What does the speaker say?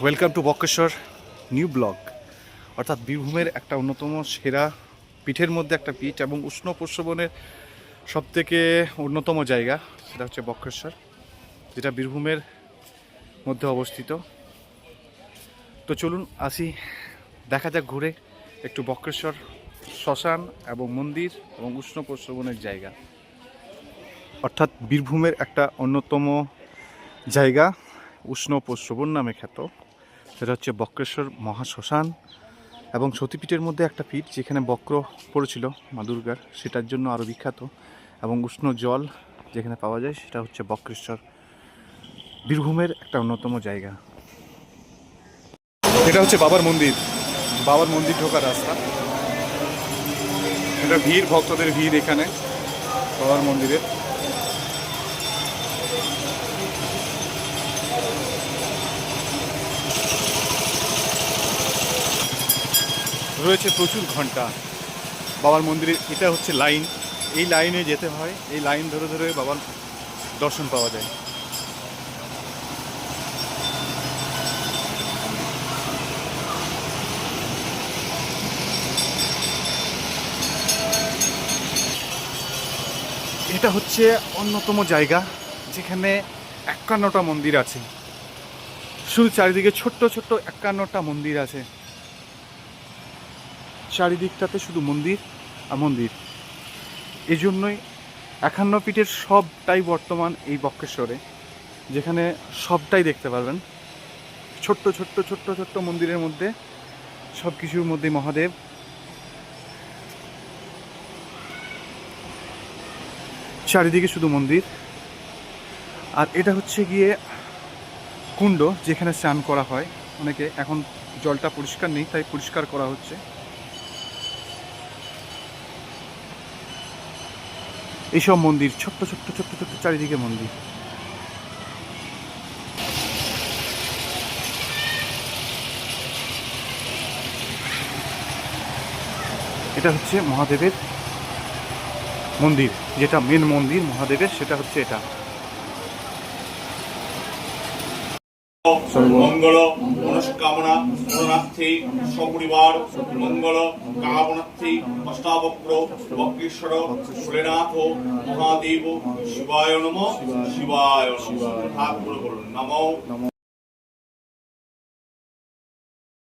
Welcome to Bakreshwar new blog. অর্থাৎ বীরভূমের একটা অন্যতম সেরা পিঠের মধ্যে একটা পিঠ এবং উষ্ণ প্রস্রবণের সবথেকে অন্যতম জায়গা, সেটা হচ্ছে বক্রেশ্বর, যেটা বীরভূমের মধ্যে অবস্থিত। তো চলুন আসি, দেখা যাক ঘুরে একটু বক্রেশ্বর শ্মশান এবং মন্দির এবং উষ্ণ প্রস্রবণের জায়গা। অর্থাৎ বীরভূমের একটা অন্যতম জায়গা, উষ্ণ প্রস্রবণ নামে খ্যাত, সেটা হচ্ছে বক্রেশ্বর মহাশ্মশান এবং সতীপীঠের মধ্যে একটা পীঠ যেখানে বক্র পড়েছিল মা দুর্গার, সেটার জন্য আরও বিখ্যাত। এবং উষ্ণ জল যেখানে পাওয়া যায় সেটা হচ্ছে বক্রেশ্বর, বীরভূমের একটা অন্যতম জায়গা। এটা হচ্ছে বাবার মন্দির, বাবার মন্দির ঢোকার রাস্তা। এটা ভিড়, ভক্তদের ভিড় এখানে বাবার মন্দিরে। রয়েছে প্রচুর ঘন্টা বাবার মন্দিরে। এটা হচ্ছে লাইন, এই লাইনে যেতে হয়, এই লাইন ধরে ধরে বাবার দর্শন পাওয়া যায়। এটা হচ্ছে অন্যতম জায়গা যেখানে 51টা মন্দির আছে, শুধু চারিদিকে ছোট্ট ছোট্ট 51টা মন্দির আছে, চারিদিকটাতে শুধু মন্দির আর মন্দির। এই জন্যই 51 পীঠের সবটাই বর্তমান এই বক্রেশ্বরে, যেখানে সবটাই দেখতে পারবেন। ছোট্ট ছোট্ট ছোট্ট ছোট্ট মন্দিরের মধ্যে সব কিছুর মধ্যে মহাদেব। চারিদিকে শুধু মন্দির। আর এটা হচ্ছে গিয়ে কুণ্ড যেখানে স্নান করা হয় অনেকে। এখন জলটা পরিষ্কার নেই, তাই পরিষ্কার করা হচ্ছে। এইসব মন্দির ছোট্ট ছোট্ট ছোট্ট ছোট্ট চারিদিকে মন্দির। এটা হচ্ছে মহাদেবের মন্দির, যেটা মেন মন্দির মহাদেবের, সেটা হচ্ছে এটা। মঙ্গল মনস্কামনা পূরণার্থে সপরিবার মঙ্গল কামনার্থে অষ্টাবক্র বক্রেশ্বর ভোলেনাথ মহাদেব শিবায় নমঃ শিবায় নমঃ। হাত তুলে বলুন নমঃ।